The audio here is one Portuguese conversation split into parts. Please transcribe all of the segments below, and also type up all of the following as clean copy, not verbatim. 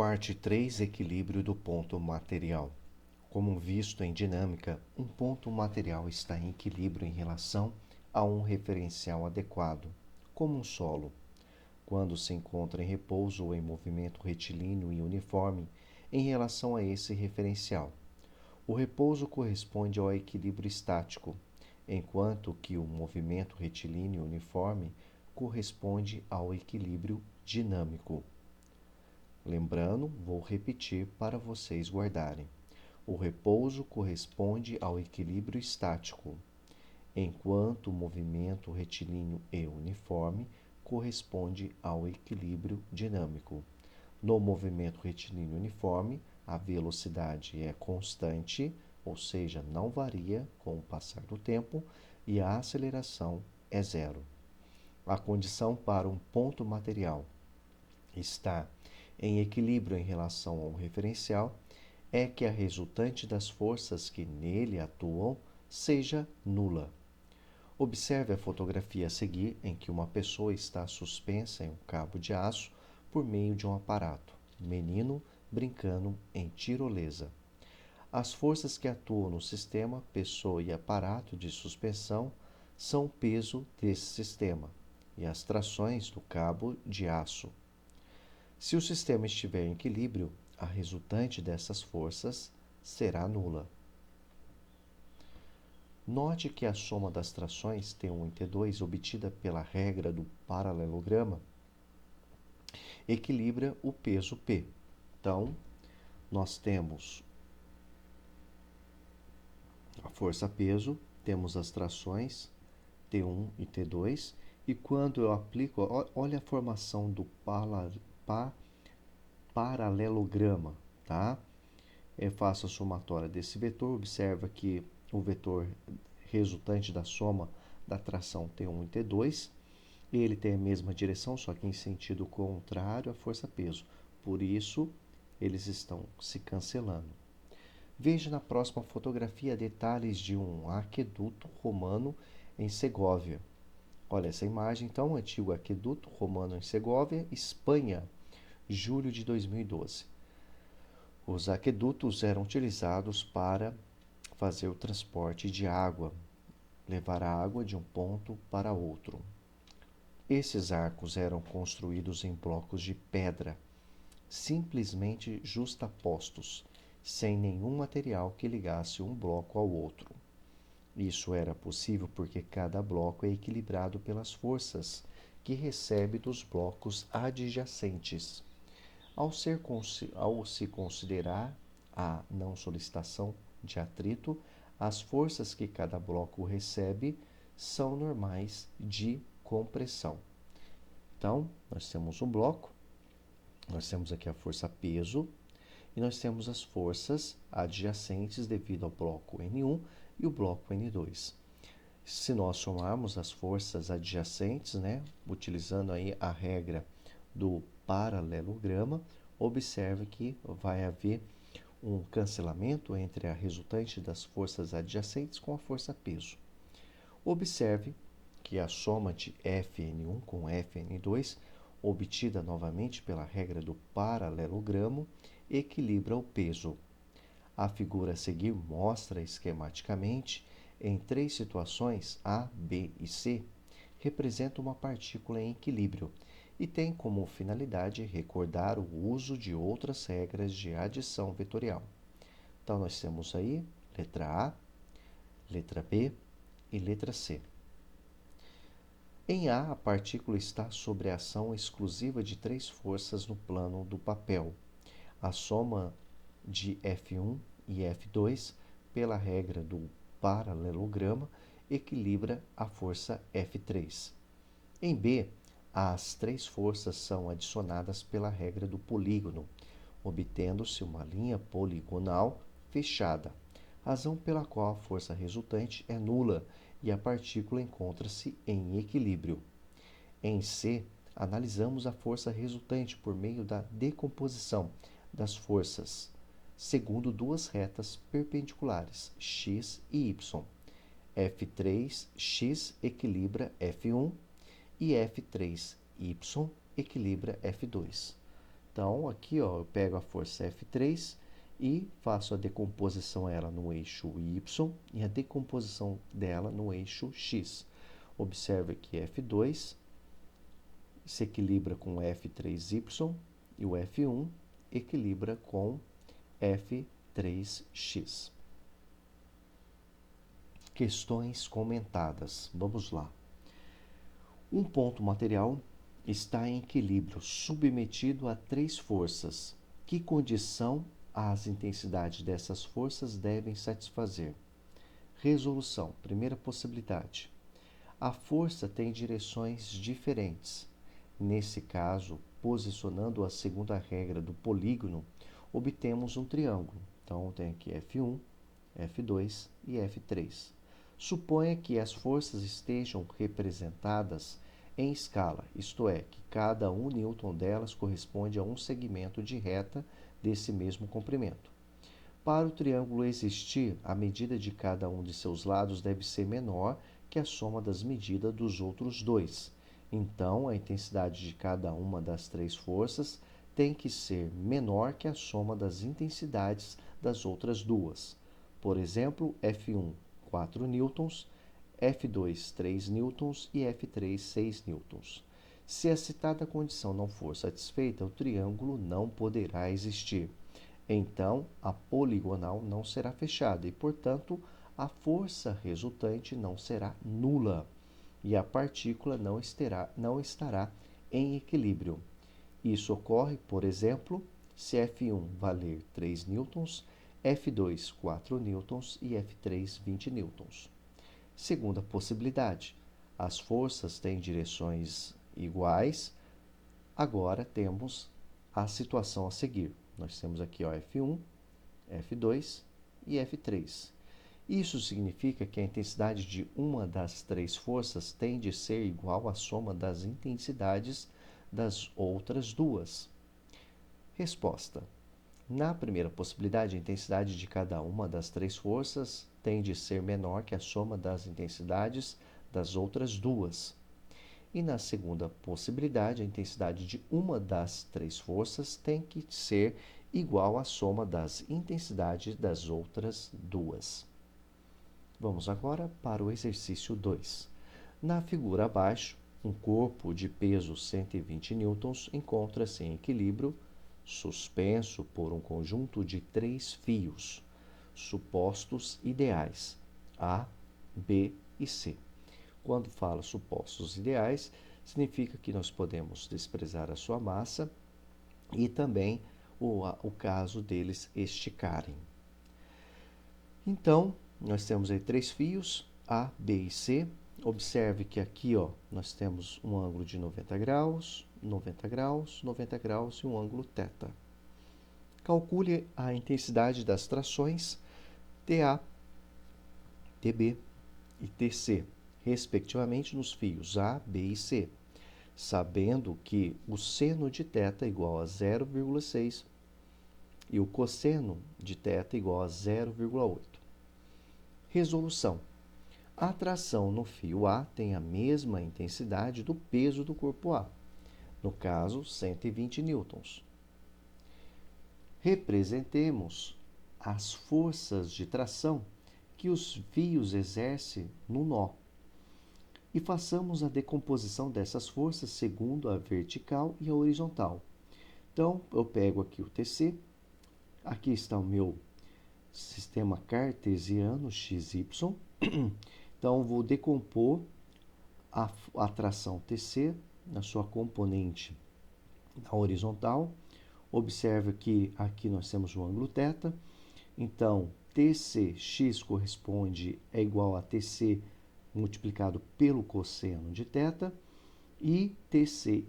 Parte 3: Equilíbrio do ponto material. Como visto em dinâmica, um ponto material está em equilíbrio em relação a um referencial adequado, como um solo, quando se encontra em repouso ou em movimento retilíneo e uniforme em relação a esse referencial. O repouso corresponde ao equilíbrio estático, enquanto que o movimento retilíneo e uniforme corresponde ao equilíbrio dinâmico. Lembrando, vou repetir para vocês guardarem. O repouso corresponde ao equilíbrio estático, enquanto o movimento retilíneo e uniforme corresponde ao equilíbrio dinâmico. No movimento retilíneo uniforme, a velocidade é constante, ou seja, não varia com o passar do tempo, e a aceleração é zero. A condição para um ponto material estar em equilíbrio em relação ao referencial é que a resultante das forças que nele atuam seja nula. Observe a fotografia a seguir, em que uma pessoa está suspensa em um cabo de aço por meio de um aparato. Menino brincando em tirolesa. As forças que atuam no sistema, pessoa e aparato de suspensão são o peso desse sistema e as trações do cabo de aço. Se o sistema estiver em equilíbrio, a resultante dessas forças será nula. Note que a soma das trações T1 e T2 obtida pela regra do paralelograma equilibra o peso P. Então, nós temos a força-peso, temos as trações T1 e T2, e quando eu aplico, olha a formação do paralelograma, tá? Faço a somatória desse vetor, observa que o vetor resultante da soma da tração T1 e T2, ele tem a mesma direção, só que em sentido contrário à força-peso. Por isso, eles estão se cancelando. Veja na próxima fotografia detalhes de um aqueduto romano em Segóvia. Olha essa imagem, então, antigo aqueduto romano em Segóvia, Espanha, julho de 2012. Os aquedutos eram utilizados para fazer o transporte de água, levar a água de um ponto para outro. Esses arcos eram construídos em blocos de pedra, simplesmente justapostos, sem nenhum material que ligasse um bloco ao outro. Isso era possível porque cada bloco é equilibrado pelas forças que recebe dos blocos adjacentes. Ao se considerar a não solicitação de atrito, as forças que cada bloco recebe são normais de compressão. Então, nós temos um bloco, nós temos aqui a força peso, e nós temos as forças adjacentes devido ao bloco N1 e o bloco N2. Se nós somarmos as forças adjacentes, utilizando aí a regra do paralelograma, observe que vai haver um cancelamento entre a resultante das forças adjacentes com a força peso. Observe que a soma de Fn1 com Fn2, obtida novamente pela regra do paralelogramo, equilibra o peso. A figura a seguir mostra esquematicamente, em três situações, A, B e C, representa uma partícula em equilíbrio e tem como finalidade recordar o uso de outras regras de adição vetorial. Então, nós temos aí letra A, letra B e letra C. Em A, a partícula está sob a ação exclusiva de três forças no plano do papel. A soma de F1 e F2, pela regra do paralelograma, equilibra a força F3. Em B, as três forças são adicionadas pela regra do polígono, obtendo-se uma linha poligonal fechada, razão pela qual a força resultante é nula e a partícula encontra-se em equilíbrio. Em C, analisamos a força resultante por meio da decomposição das forças, segundo duas retas perpendiculares, x e y. F3x equilibra F1 e F3y equilibra F2. Então, aqui ó, eu pego a força F3 e faço a decomposição dela no eixo Y e a decomposição dela no eixo X. Observe que F2 se equilibra com F3Y e o F1 equilibra com F3X. Questões comentadas. Vamos lá. Um ponto material está em equilíbrio, submetido a 3 forças. Que condição as intensidades dessas forças devem satisfazer? Resolução. Primeira possibilidade. A força tem direções diferentes. Nesse caso, posicionando a segunda regra do polígono, obtemos um triângulo. Então, tem aqui F1, F2 e F3. Suponha que as forças estejam representadas em escala, isto é, que cada 1 newton delas corresponde a um segmento de reta desse mesmo comprimento. Para o triângulo existir, a medida de cada um de seus lados deve ser menor que a soma das medidas dos outros dois. Então, a intensidade de cada uma das 3 forças tem que ser menor que a soma das intensidades das outras duas. Por exemplo, F1, 4 newtons, F2, 3 newtons e F3, 6 newtons. Se a citada condição não for satisfeita, o triângulo não poderá existir. Então, a poligonal não será fechada e, portanto, a força resultante não será nula e a partícula não estará em equilíbrio. Isso ocorre, por exemplo, se F1 valer 3 newtons, F2 4 newtons e F3 20 newtons. Segunda possibilidade, as forças têm direções iguais. Agora temos a situação a seguir. Nós temos aqui ó, F1, F2 e F3. Isso significa que a intensidade de uma das 3 forças tem de ser igual à soma das intensidades das outras duas. Resposta. Na primeira possibilidade, a intensidade de cada uma das 3 forças tem de ser menor que a soma das intensidades das outras duas. E na segunda possibilidade, a intensidade de uma das 3 forças tem que ser igual à soma das intensidades das outras duas. Vamos agora para o exercício 2. Na figura abaixo, um corpo de peso 120 newtons encontra-se em equilíbrio, suspenso por um conjunto de 3 fios, supostos ideais, A, B e C. Quando fala supostos ideais, significa que nós podemos desprezar a sua massa e também o caso deles esticarem. Então, nós temos aí 3 fios, A, B e C. Observe que aqui ó, nós temos um ângulo de 90 graus, 90 graus, 90 graus e um ângulo θ. Calcule a intensidade das trações TA, TB e TC, respectivamente nos fios A, B e C, sabendo que o seno de θ é igual a 0,6 e o cosseno de θ é igual a 0,8. Resolução. A tração no fio A tem a mesma intensidade do peso do corpo A, no caso, 120 newtons. Representemos as forças de tração que os fios exercem no nó e façamos a decomposição dessas forças segundo a vertical e a horizontal. Então, eu pego aqui o TC, aqui está o meu sistema cartesiano XY. Então, vou decompor a tração TC na sua componente na horizontal. Observe que aqui nós temos o ângulo θ. Então, TCx é igual a TC multiplicado pelo cosseno de θ. E TCy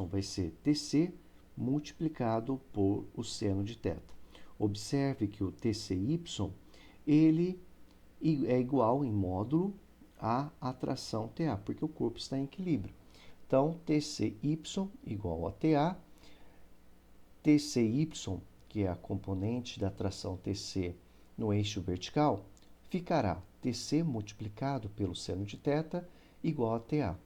vai ser TC multiplicado por o seno de θ. Observe que o TCy ele é igual em módulo à atração TA, porque o corpo está em equilíbrio. Então, TCy igual a TA, TCy, que é a componente da tração TC no eixo vertical, ficará TC multiplicado pelo seno de θ igual a TA.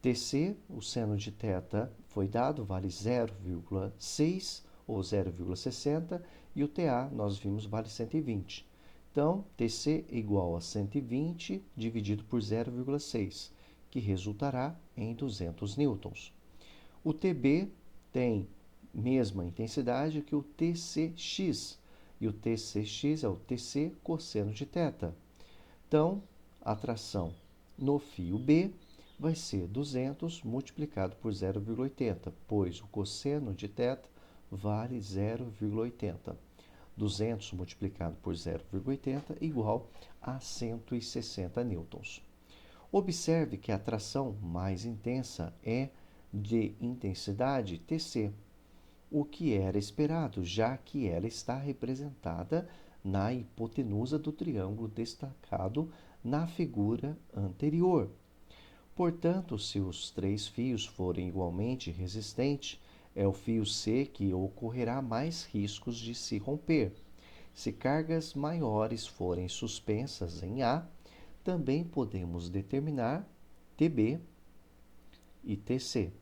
TC, o seno de θ foi dado, vale 0,6 ou 0,60, e o TA, nós vimos, vale 120. Então, TC igual a 120 dividido por 0,6, que resultará em 200 newtons. O TB tem mesma intensidade que o TCX, e o TCX é o TC cosseno de θ. Então, a tração no fio B vai ser 200 multiplicado por 0,80, pois o cosseno de θ vale 0,80. 200 multiplicado por 0,80 igual a 160 newtons. Observe que a tração mais intensa é de intensidade TC, o que era esperado, já que ela está representada na hipotenusa do triângulo destacado na figura anterior. Portanto, se os três fios forem igualmente resistentes, é o fio C que ocorrerá mais riscos de se romper. Se cargas maiores forem suspensas em A, também podemos determinar TB e TC.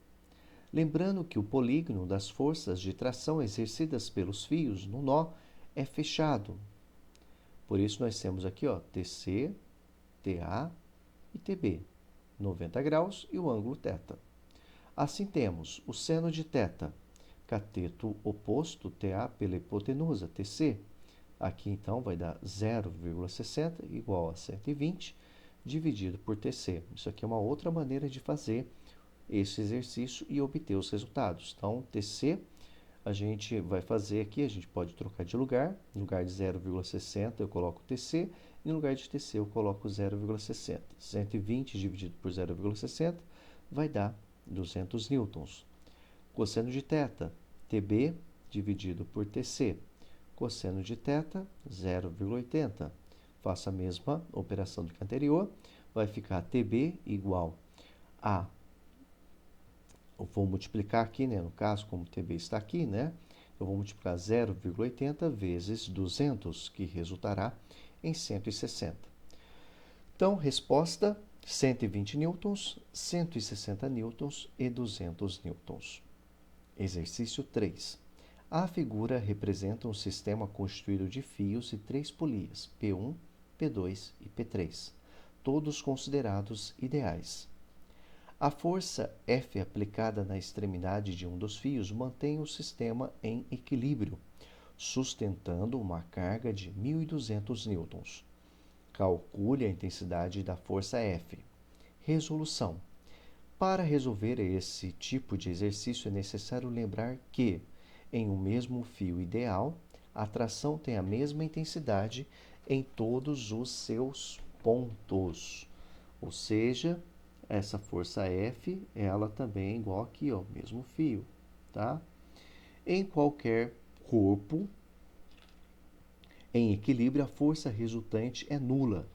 Lembrando que o polígono das forças de tração exercidas pelos fios no nó é fechado. Por isso, nós temos aqui TC, TA e TB, 90 graus e o ângulo θ. Assim temos o seno de θ, cateto oposto TA pela hipotenusa TC. Aqui, então, vai dar 0,60 igual a 120 dividido por TC. Isso aqui é uma outra maneira de fazer esse exercício e obter os resultados. Então, TC, a gente vai fazer aqui, a gente pode trocar de lugar. No lugar de 0,60 eu coloco TC, e no lugar de TC eu coloco 0,60. 120 dividido por 0,60 vai dar 200 newtons. Cosseno de θ, TB dividido por TC. Cosseno de θ, 0,80. Faço a mesma operação do que anterior. Vai ficar TB igual a... Eu vou multiplicar aqui, né? No caso, como TB está aqui, né? Eu vou multiplicar 0,80 vezes 200, que resultará em 160. Então, resposta: 120 newtons, 160 newtons e 200 newtons. Exercício 3. A figura representa um sistema constituído de fios e três polias, P1, P2 e P3, todos considerados ideais. A força F aplicada na extremidade de um dos fios mantém o sistema em equilíbrio, sustentando uma carga de 1.200 newtons. Calcule a intensidade da força F. Resolução. Para resolver esse tipo de exercício é necessário lembrar que, em um mesmo fio ideal, a tração tem a mesma intensidade em todos os seus pontos. Ou seja, essa força F, ela também é igual aqui, mesmo fio, tá? Em qualquer corpo em equilíbrio, a força resultante é nula.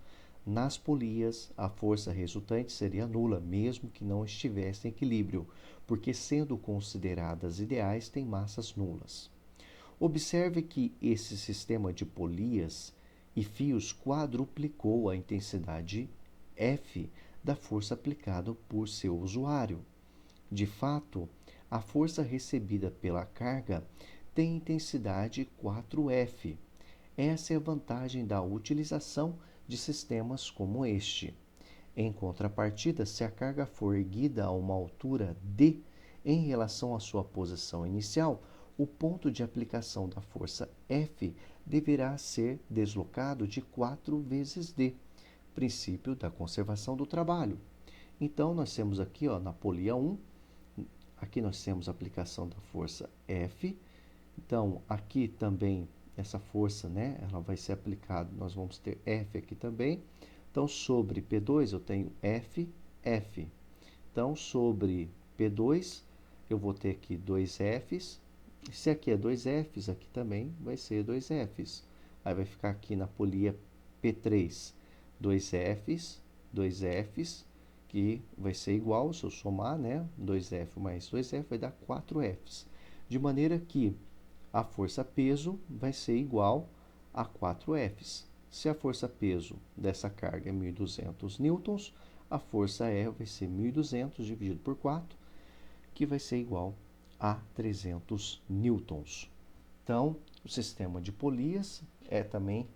Nas polias, a força resultante seria nula, mesmo que não estivesse em equilíbrio, porque, sendo consideradas ideais, têm massas nulas. Observe que esse sistema de polias e fios quadruplicou a intensidade F da força aplicada por seu usuário. De fato, a força recebida pela carga tem intensidade 4F. Essa é a vantagem da utilização de sistemas como este. Em contrapartida, se a carga for erguida a uma altura d em relação à sua posição inicial, o ponto de aplicação da força F deverá ser deslocado de 4 vezes d, princípio da conservação do trabalho. Então, nós temos aqui, na polia 1, aqui nós temos a aplicação da força F. Então, aqui também essa força, né, ela vai ser aplicada, nós vamos ter F aqui também. Então, sobre P2 eu tenho F, F. Então, sobre P2 eu vou ter aqui 2 Fs. Se aqui é 2 Fs, aqui também vai ser 2 Fs. Aí vai ficar aqui na polia P3, 2 Fs, 2 Fs, que vai ser igual, se eu somar, né, 2F mais 2F vai dar 4 Fs. De maneira que a força-peso vai ser igual a 4 Fs. Se a força-peso dessa carga é 1.200 newtons, a força E vai ser 1.200 dividido por 4, que vai ser igual a 300 newtons. Então, o sistema de polias é também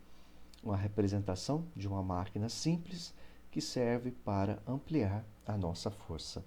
uma representação de uma máquina simples que serve para ampliar a nossa força.